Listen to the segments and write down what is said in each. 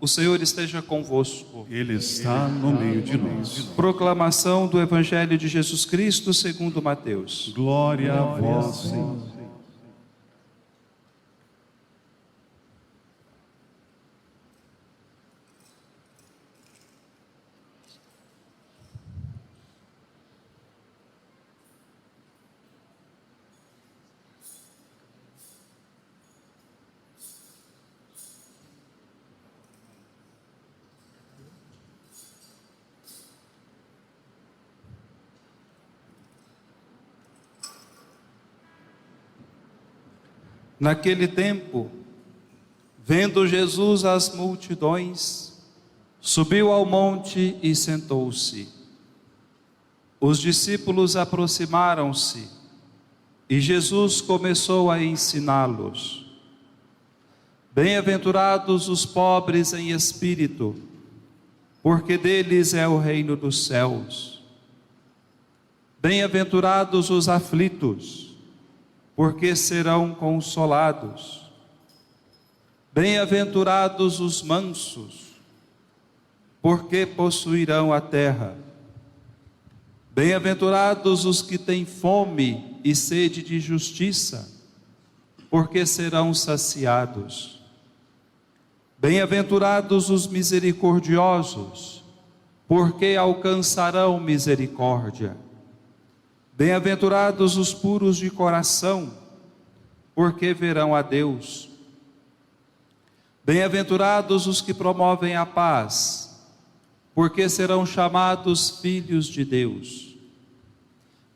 O Senhor esteja convosco. Ele está no meio de nós. Proclamação do Evangelho de Jesus Cristo segundo Mateus. Glória a vós, Senhor. Naquele tempo, vendo Jesus as multidões, subiu ao monte e sentou-se. Os discípulos aproximaram-se e Jesus começou a ensiná-los. Bem-aventurados os pobres em espírito, porque deles é o reino dos céus. Bem-aventurados os aflitos, porque serão consolados. Bem-aventurados os mansos, porque possuirão a terra. Bem-aventurados os que têm fome e sede de justiça, porque serão saciados. Bem-aventurados os misericordiosos, porque alcançarão misericórdia. Bem-aventurados os puros de coração, porque verão a Deus. Bem-aventurados os que promovem a paz, porque serão chamados filhos de Deus.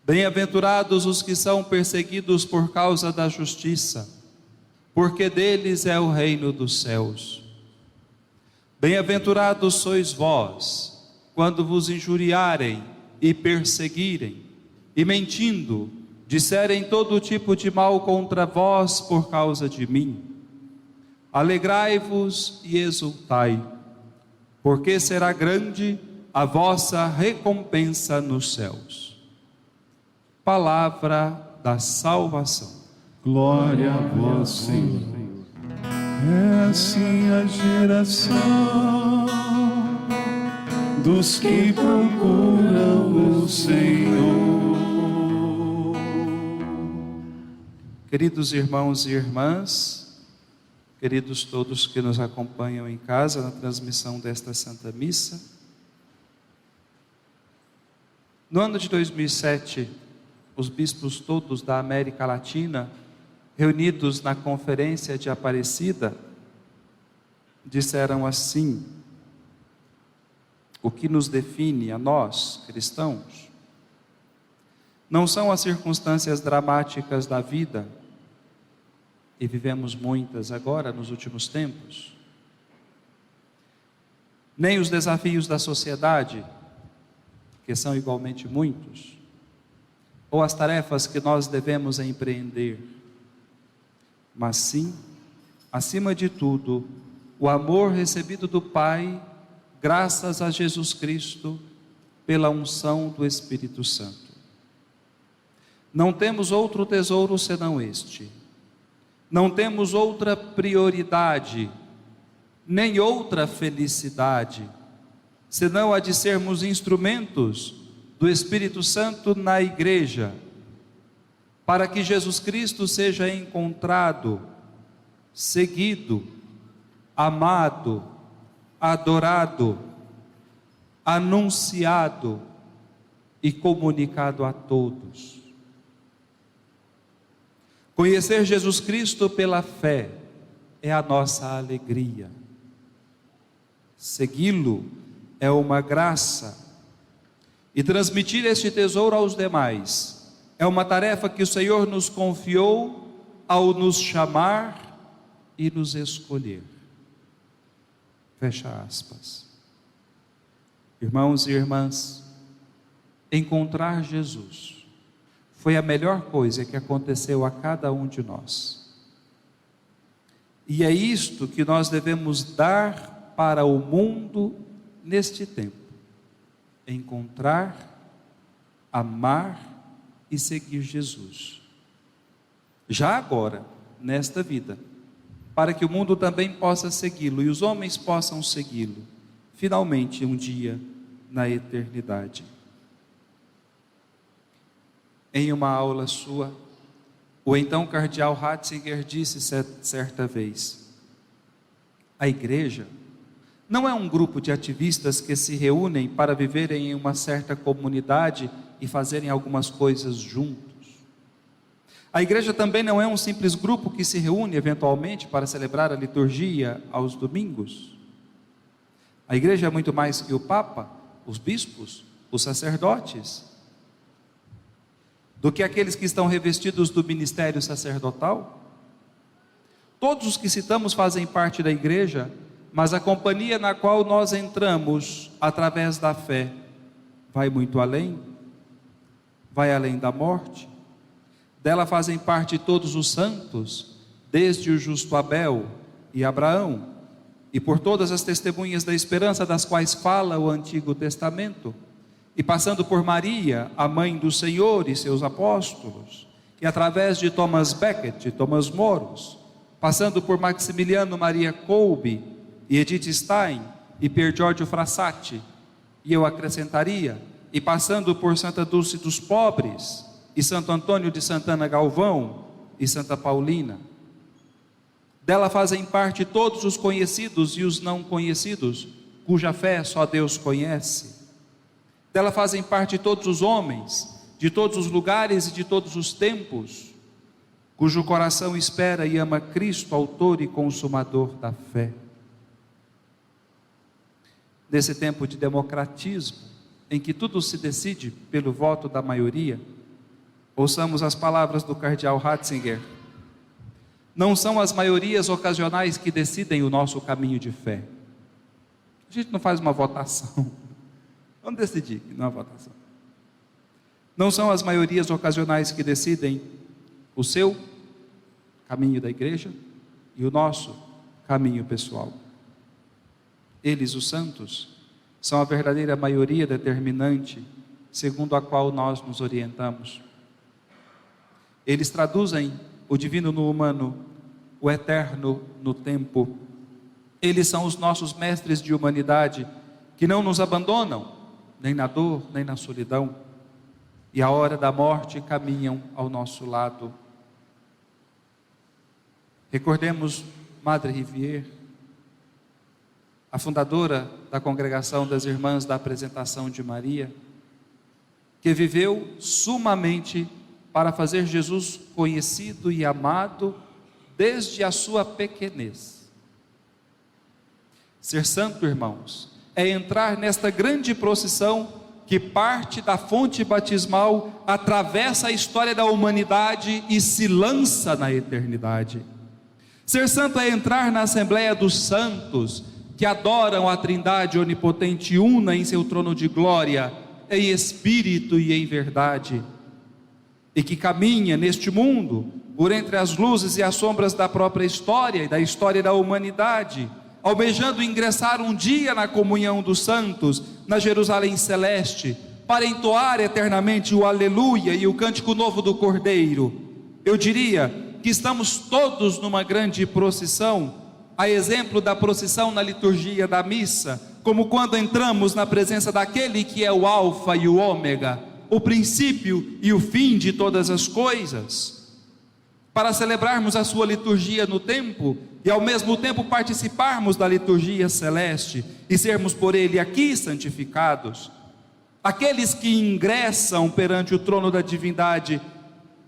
Bem-aventurados os que são perseguidos por causa da justiça, porque deles é o reino dos céus. Bem-aventurados sois vós, quando vos injuriarem e perseguirem, e mentindo, disserem todo tipo de mal contra vós por causa de mim. Alegrai-vos e exultai, porque será grande a vossa recompensa nos céus. Palavra da salvação. Glória a vós, Senhor. É assim a geração dos que procuram o Senhor. Queridos irmãos e irmãs, queridos todos que nos acompanham em casa na transmissão desta Santa Missa, no ano de 2007, os bispos todos da América Latina, reunidos na Conferência de Aparecida, disseram assim: o que nos define a nós, cristãos, não são as circunstâncias dramáticas da vida, e vivemos muitas agora nos últimos tempos, nem os desafios da sociedade, que são igualmente muitos, ou as tarefas que nós devemos empreender, mas sim, acima de tudo, o amor recebido do Pai, graças a Jesus Cristo, pela unção do Espírito Santo. Não temos outro tesouro senão este. Não temos outra prioridade, nem outra felicidade, senão a de sermos instrumentos do Espírito Santo na igreja, para que Jesus Cristo seja encontrado, seguido, amado, adorado, anunciado e comunicado a todos. Conhecer Jesus Cristo pela fé é a nossa alegria. Segui-lo é uma graça. E transmitir este tesouro aos demais é uma tarefa que o Senhor nos confiou ao nos chamar e nos escolher. Fecha aspas. Irmãos e irmãs, encontrar Jesus foi a melhor coisa que aconteceu a cada um de nós. E é isto que nós devemos dar para o mundo neste tempo: encontrar, amar e seguir Jesus. Já agora, nesta vida, para que o mundo também possa segui-lo e os homens possam segui-lo, finalmente um dia na eternidade. Em uma aula sua, o então cardeal Ratzinger disse certa vez: a igreja não é um grupo de ativistas que se reúnem para viverem em uma certa comunidade e fazerem algumas coisas juntos. A igreja também não é um simples grupo que se reúne eventualmente para celebrar a liturgia aos domingos. A igreja é muito mais que o Papa, os bispos, os sacerdotes, do que aqueles que estão revestidos do ministério sacerdotal. Todos os que citamos fazem parte da igreja, mas a companhia na qual nós entramos através da fé vai muito além, vai além da morte. Dela fazem parte todos os santos, desde o justo Abel e Abraão, e por todas as testemunhas da esperança das quais fala o Antigo Testamento, e passando por Maria, a mãe do Senhor e seus apóstolos, e através de Thomas Becket e Thomas Moros, passando por Maximiliano Maria Kolbe e Edith Stein e Pier Giorgio Frassati, e eu acrescentaria, e passando por Santa Dulce dos Pobres, e Santo Antônio de Santana Galvão e Santa Paulina. Dela fazem parte todos os conhecidos e os não conhecidos, cuja fé só Deus conhece. Dela fazem parte todos os homens, de todos os lugares e de todos os tempos, cujo coração espera e ama Cristo, autor e consumador da fé. Nesse tempo de democratismo, em que tudo se decide pelo voto da maioria, ouçamos as palavras do cardeal Ratzinger: não são as maiorias ocasionais que decidem o nosso caminho de fé. A gente não faz uma votação. Vamos decidir que não é votação. Não são as maiorias ocasionais que decidem o seu caminho da igreja e o nosso caminho pessoal. Eles, os santos, são a verdadeira maioria determinante, segundo a qual nós nos orientamos. Eles traduzem o divino no humano, o eterno no tempo. Eles são os nossos mestres de humanidade, que não nos abandonam, nem na dor, nem na solidão, e à hora da morte caminham ao nosso lado. Recordemos Madre Rivière, a fundadora da Congregação das Irmãs da Apresentação de Maria, que viveu sumamente para fazer Jesus conhecido e amado desde a sua pequenez. Ser santo, irmãos, é entrar nesta grande procissão que parte da fonte batismal, atravessa a história da humanidade e se lança na eternidade. Ser santo é entrar na Assembleia dos Santos, que adoram a Trindade onipotente una em seu trono de glória, em espírito e em verdade, e que caminha neste mundo, por entre as luzes e as sombras da própria história e da história da humanidade, almejando ingressar um dia na comunhão dos santos, na Jerusalém celeste, para entoar eternamente o Aleluia e o cântico novo do Cordeiro. Eu diria que estamos todos numa grande procissão, a exemplo da procissão na liturgia da missa, como quando entramos na presença daquele que é o Alfa e o Ômega, o princípio e o fim de todas as coisas, para celebrarmos a sua liturgia no tempo e ao mesmo tempo participarmos da liturgia celeste e sermos por ele aqui santificados. Aqueles que ingressam perante o trono da divindade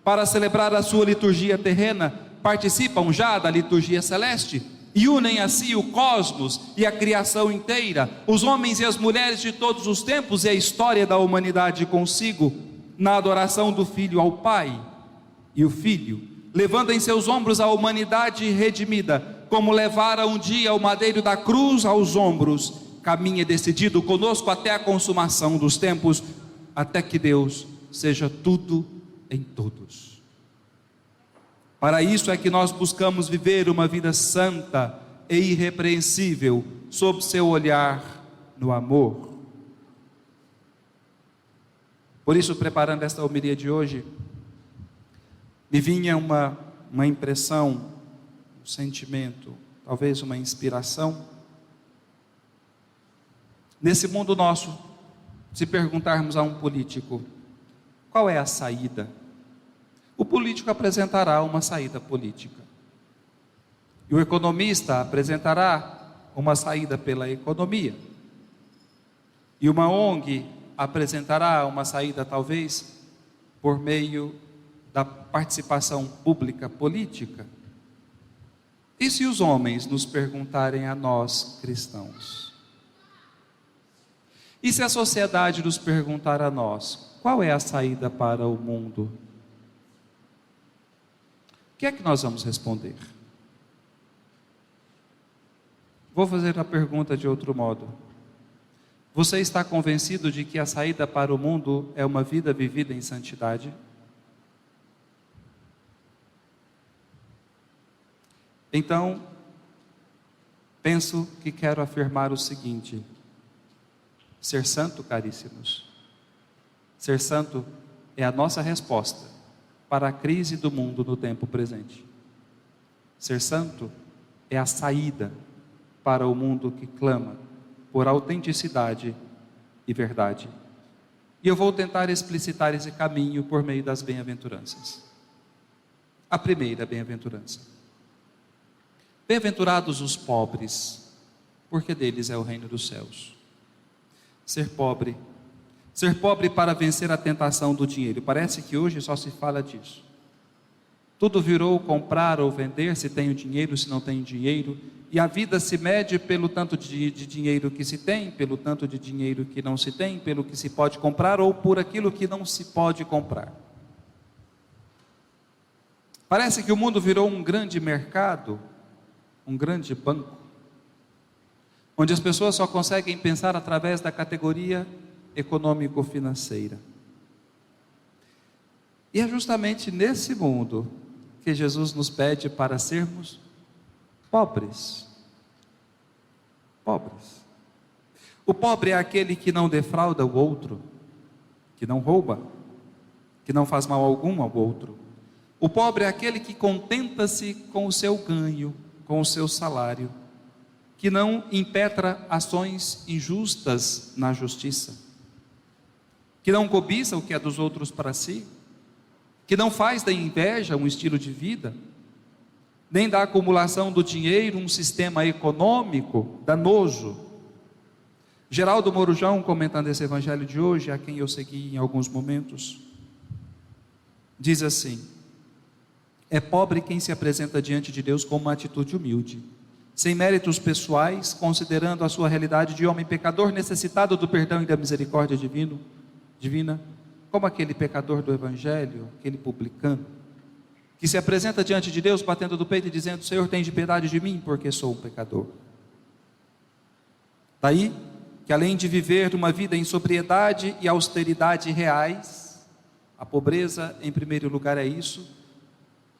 para celebrar a sua liturgia terrena participam já da liturgia celeste e unem a si o cosmos e a criação inteira, os homens e as mulheres de todos os tempos e a história da humanidade consigo, na adoração do Filho ao Pai. E o Filho, levando em seus ombros a humanidade redimida, como levara um dia o madeiro da cruz aos ombros, caminha decidido conosco até a consumação dos tempos, até que Deus seja tudo em todos. Para isso é que nós buscamos viver uma vida santa e irrepreensível, sob seu olhar no amor. Por isso, preparando esta homilia de hoje, me vinha uma impressão sentimento, talvez uma inspiração. Nesse mundo nosso, se perguntarmos a um político, qual é a saída? O político apresentará uma saída política. E o economista apresentará uma saída pela economia. E uma ONG apresentará uma saída, talvez, por meio da participação pública política. E se os homens nos perguntarem a nós, cristãos? E se a sociedade nos perguntar a nós, qual é a saída para o mundo? O que é que nós vamos responder? Vou fazer a pergunta de outro modo. Você está convencido de que a saída para o mundo é uma vida vivida em santidade? Então, penso que quero afirmar o seguinte: ser santo, caríssimos, ser santo é a nossa resposta para a crise do mundo no tempo presente. Ser santo é a saída para o mundo que clama por autenticidade e verdade. E eu vou tentar explicitar esse caminho por meio das bem-aventuranças. A primeira bem-aventurança: bem-aventurados os pobres, porque deles é o reino dos céus. Ser pobre para vencer a tentação do dinheiro. Parece que hoje só se fala disso. Tudo virou comprar ou vender, se tenho dinheiro, se não tenho dinheiro. E a vida se mede pelo tanto de dinheiro que se tem, pelo tanto de dinheiro que não se tem, pelo que se pode comprar ou por aquilo que não se pode comprar. Parece que o mundo virou um grande mercado, um grande banco, onde as pessoas só conseguem pensar através da categoria econômico-financeira. E é justamente nesse mundo que Jesus nos pede para sermos pobres. Pobres. O pobre é aquele que não defrauda o outro, que não rouba, que não faz mal algum ao outro. O pobre é aquele que contenta-se com o seu ganho, com o seu salário, que não impetra ações injustas na justiça, que não cobiça o que é dos outros para si, que não faz da inveja um estilo de vida, nem da acumulação do dinheiro um sistema econômico danoso. Geraldo Morujão, comentando esse evangelho de hoje, a quem eu segui em alguns momentos, diz assim: é pobre quem se apresenta diante de Deus com uma atitude humilde, sem méritos pessoais, considerando a sua realidade de homem pecador, necessitado do perdão e da misericórdia divina, como aquele pecador do evangelho, aquele publicano, que se apresenta diante de Deus batendo do peito e dizendo: Senhor, tem de piedade de mim, porque sou um pecador. Daí que, além de viver uma vida em sobriedade e austeridade reais, a pobreza em primeiro lugar é isso,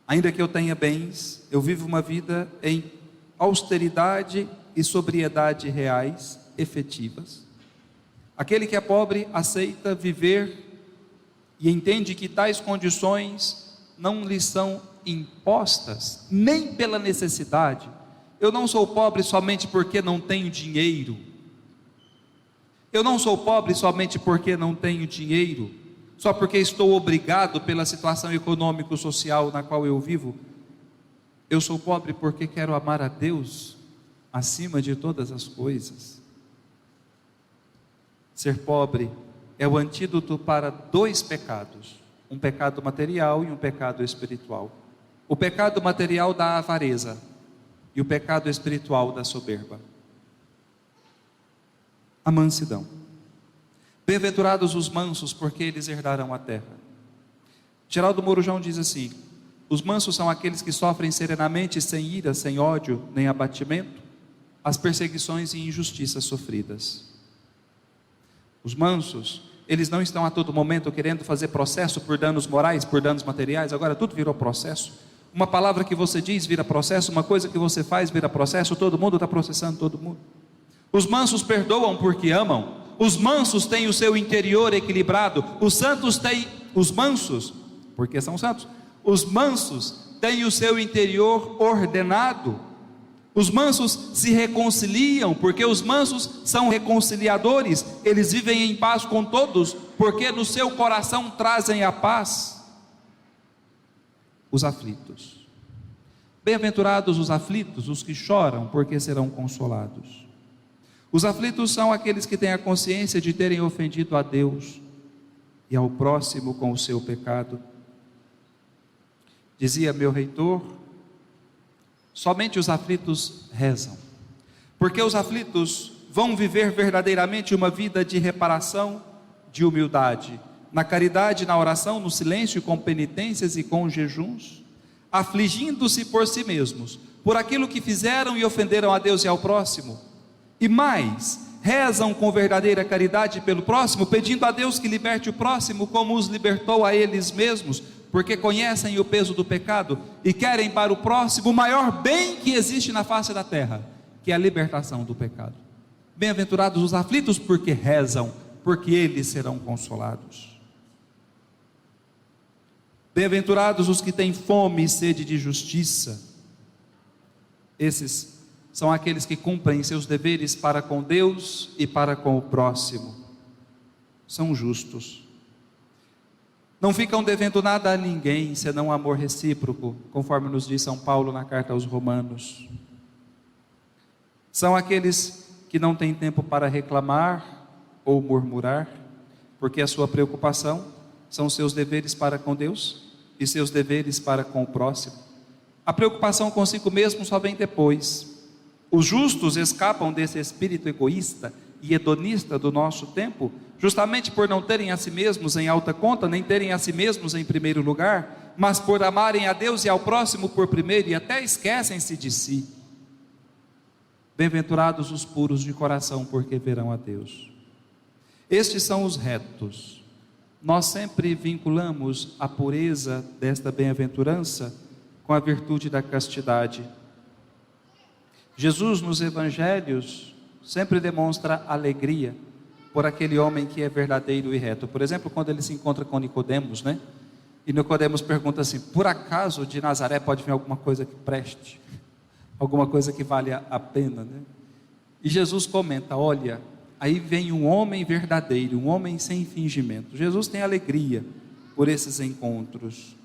ainda que eu tenha bens, eu vivo uma vida em austeridade e sobriedade reais, efetivas. Aquele que é pobre aceita viver e entende que tais condições não lhe são impostas, nem pela necessidade. Eu não sou pobre somente porque não tenho dinheiro. Eu não sou pobre somente porque não tenho dinheiro, só porque estou obrigado pela situação econômico-social na qual eu vivo. Eu sou pobre porque quero amar a Deus acima de todas as coisas. Ser pobre é o antídoto para dois pecados: um pecado material e um pecado espiritual. O pecado material da avareza e o pecado espiritual da soberba. A mansidão. Bem-aventurados os mansos, porque eles herdarão a terra. Geraldo Morujão diz assim: os mansos são aqueles que sofrem serenamente, sem ira, sem ódio, nem abatimento, as perseguições e injustiças sofridas. Os mansos, eles não estão a todo momento querendo fazer processo por danos morais, por danos materiais. Agora tudo virou processo. Uma palavra que você diz vira processo, uma coisa que você faz vira processo, todo mundo está processando todo mundo. Os mansos perdoam porque amam. Os mansos têm o seu interior equilibrado. Os mansos, porque são santos, os mansos têm o seu interior ordenado. Os mansos se reconciliam, porque os mansos são reconciliadores. Eles vivem em paz com todos, porque no seu coração trazem a paz. Os aflitos. Bem-aventurados os aflitos, os que choram, porque serão consolados. Os aflitos são aqueles que têm a consciência de terem ofendido a Deus e ao próximo com o seu pecado. Dizia meu reitor: somente os aflitos rezam, porque os aflitos vão viver verdadeiramente uma vida de reparação, de humildade, na caridade, na oração, no silêncio, com penitências e com jejuns, afligindo-se por si mesmos, por aquilo que fizeram e ofenderam a Deus e ao próximo, e mais, rezam com verdadeira caridade pelo próximo, pedindo a Deus que liberte o próximo como os libertou a eles mesmos, porque conhecem o peso do pecado e querem para o próximo o maior bem que existe na face da terra, que é a libertação do pecado. Bem-aventurados os aflitos, porque rezam, porque eles serão consolados. Bem-aventurados os que têm fome e sede de justiça. Esses são aqueles que cumprem seus deveres para com Deus e para com o próximo. São justos. Não ficam devendo nada a ninguém, senão amor recíproco, conforme nos diz São Paulo na carta aos Romanos. São aqueles que não têm tempo para reclamar ou murmurar, porque a sua preocupação são seus deveres para com Deus e seus deveres para com o próximo. A preocupação consigo mesmo só vem depois. Os justos escapam desse espírito egoísta e hedonista do nosso tempo, justamente por não terem a si mesmos em alta conta, nem terem a si mesmos em primeiro lugar, mas por amarem a Deus e ao próximo por primeiro, e até esquecem-se de si. Bem-aventurados os puros de coração, porque verão a Deus. Estes são os retos. Nós sempre vinculamos a pureza desta bem-aventurança com a virtude da castidade. Jesus nos evangelhos sempre demonstra alegria por aquele homem que é verdadeiro e reto. Por exemplo, quando ele se encontra com Nicodemos, né? E Nicodemos pergunta assim: por acaso de Nazaré pode vir alguma coisa que preste? Alguma coisa que vale a pena, né? E Jesus comenta: olha, aí vem um homem verdadeiro, um homem sem fingimento. Jesus tem alegria por esses encontros.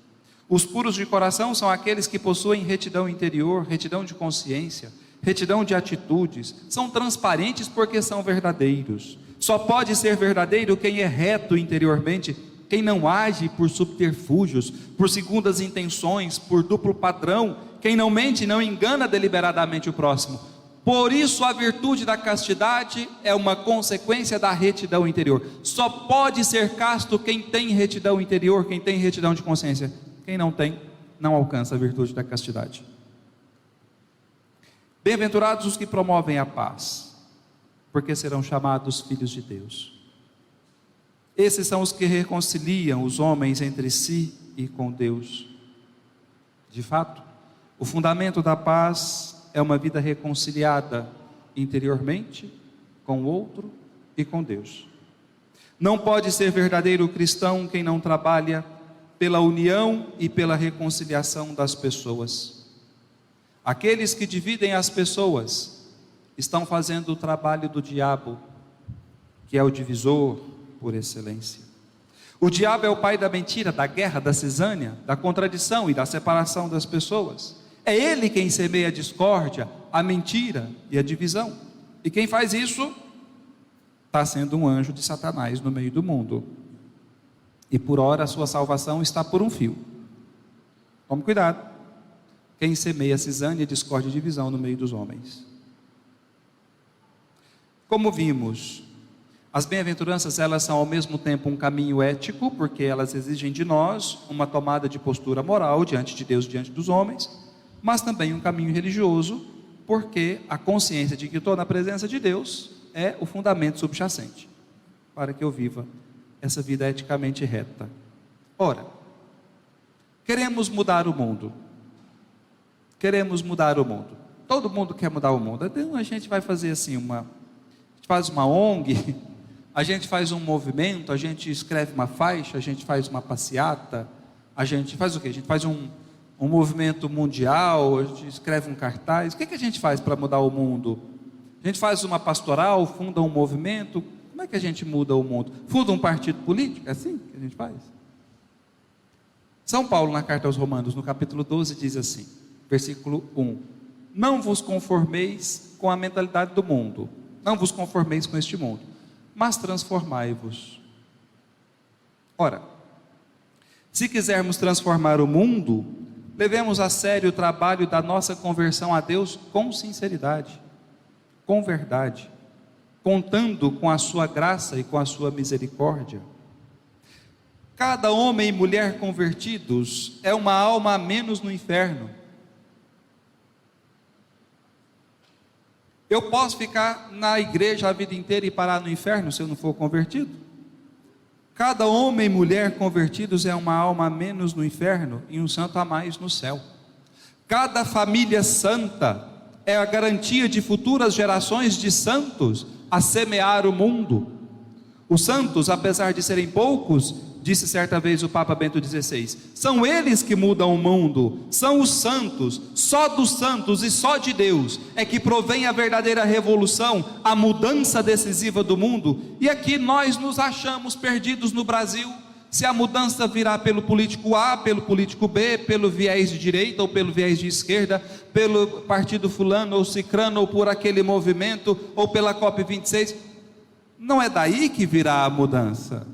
Os puros de coração são aqueles que possuem retidão interior, retidão de consciência, retidão de atitudes, são transparentes porque são verdadeiros. Só pode ser verdadeiro quem é reto interiormente, quem não age por subterfúgios, por segundas intenções, por duplo padrão, quem não mente e não engana deliberadamente o próximo. Por isso a virtude da castidade é uma consequência da retidão interior. Só pode ser casto quem tem retidão interior, quem tem retidão de consciência. Quem não tem, não alcança a virtude da castidade. Bem-aventurados os que promovem a paz, porque serão chamados filhos de Deus. Esses são os que reconciliam os homens entre si e com Deus. De fato, o fundamento da paz é uma vida reconciliada interiormente com o outro e com Deus. Não pode ser verdadeiro cristão quem não trabalha pela união e pela reconciliação das pessoas. Aqueles que dividem as pessoas estão fazendo o trabalho do diabo, que é o divisor por excelência. O diabo é o pai da mentira, da guerra, da cisânia, da contradição e da separação das pessoas. É ele quem semeia a discórdia, a mentira e a divisão. E quem faz isso está sendo um anjo de Satanás no meio do mundo. E por ora a sua salvação está por um fio. Tome cuidado. Quem semeia cisânia, discórdia e divisão no meio dos homens. Como vimos, as bem-aventuranças, elas são ao mesmo tempo um caminho ético, porque elas exigem de nós uma tomada de postura moral diante de Deus, diante dos homens, mas também um caminho religioso, porque a consciência de que estou na presença de Deus é o fundamento subjacente para que eu viva essa vida eticamente reta. Ora, queremos mudar o mundo. Queremos mudar o mundo. Todo mundo quer mudar o mundo. Então a gente vai fazer assim a gente faz uma ONG, a gente faz um movimento, a gente escreve uma faixa, a gente faz uma passeata, a gente faz o quê? A gente faz um um movimento mundial, a gente escreve um cartaz. O que a gente faz para mudar o mundo? A gente faz uma pastoral, funda um movimento. Como é que a gente muda o mundo? Funda um partido político? É assim que a gente faz? São Paulo, na carta aos Romanos, no capítulo 12, diz assim, versículo 1: não vos conformeis com a mentalidade do mundo, não vos conformeis com este mundo, mas transformai-vos. Ora, se quisermos transformar o mundo, levemos a sério o trabalho da nossa conversão a Deus com sinceridade, com verdade, contando com a sua graça e com a sua misericórdia. Cada homem e mulher convertidos é uma alma a menos no inferno. Eu posso ficar na igreja a vida inteira e parar no inferno se eu não for convertido? Cada homem e mulher convertidos é uma alma a menos no inferno e um santo a mais no céu. Cada família santa é a garantia de futuras gerações de santos a semear o mundo. Os santos, apesar de serem poucos, disse certa vez o Papa Bento XVI, são eles que mudam o mundo, são os santos, só dos santos e só de Deus é que provém a verdadeira revolução, a mudança decisiva do mundo. E aqui nós nos achamos perdidos no Brasil, se a mudança virá pelo político A, pelo político B, pelo viés de direita ou pelo viés de esquerda, pelo partido fulano ou cicrano, ou por aquele movimento, ou pela COP26, não é daí que virá a mudança.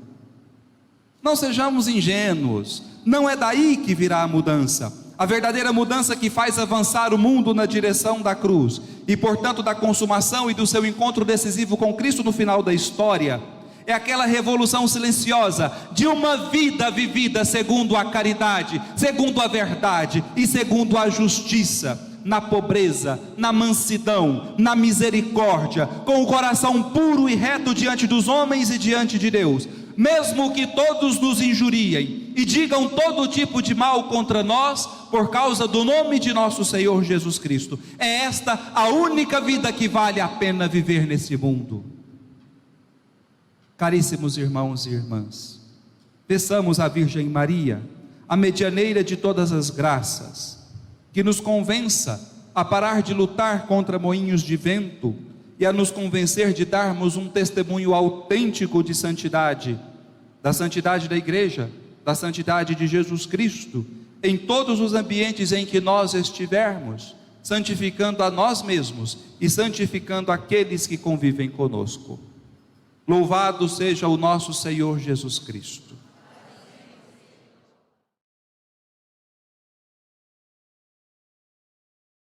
Não sejamos ingênuos, não é daí que virá a mudança. A verdadeira mudança que faz avançar o mundo na direção da cruz, e portanto da consumação e do seu encontro decisivo com Cristo no final da história, é aquela revolução silenciosa de uma vida vivida segundo a caridade, segundo a verdade e segundo a justiça, na pobreza, na mansidão, na misericórdia, com o coração puro e reto diante dos homens e diante de Deus. Mesmo que todos nos injuriem e digam todo tipo de mal contra nós, por causa do nome de nosso Senhor Jesus Cristo, é esta a única vida que vale a pena viver nesse mundo. Caríssimos irmãos e irmãs, peçamos à Virgem Maria, a medianeira de todas as graças, que nos convença a parar de lutar contra moinhos de vento e a nos convencer de darmos um testemunho autêntico de santidade, da santidade da igreja, da santidade de Jesus Cristo, em todos os ambientes em que nós estivermos, santificando a nós mesmos e santificando aqueles que convivem conosco. Louvado seja o nosso Senhor Jesus Cristo.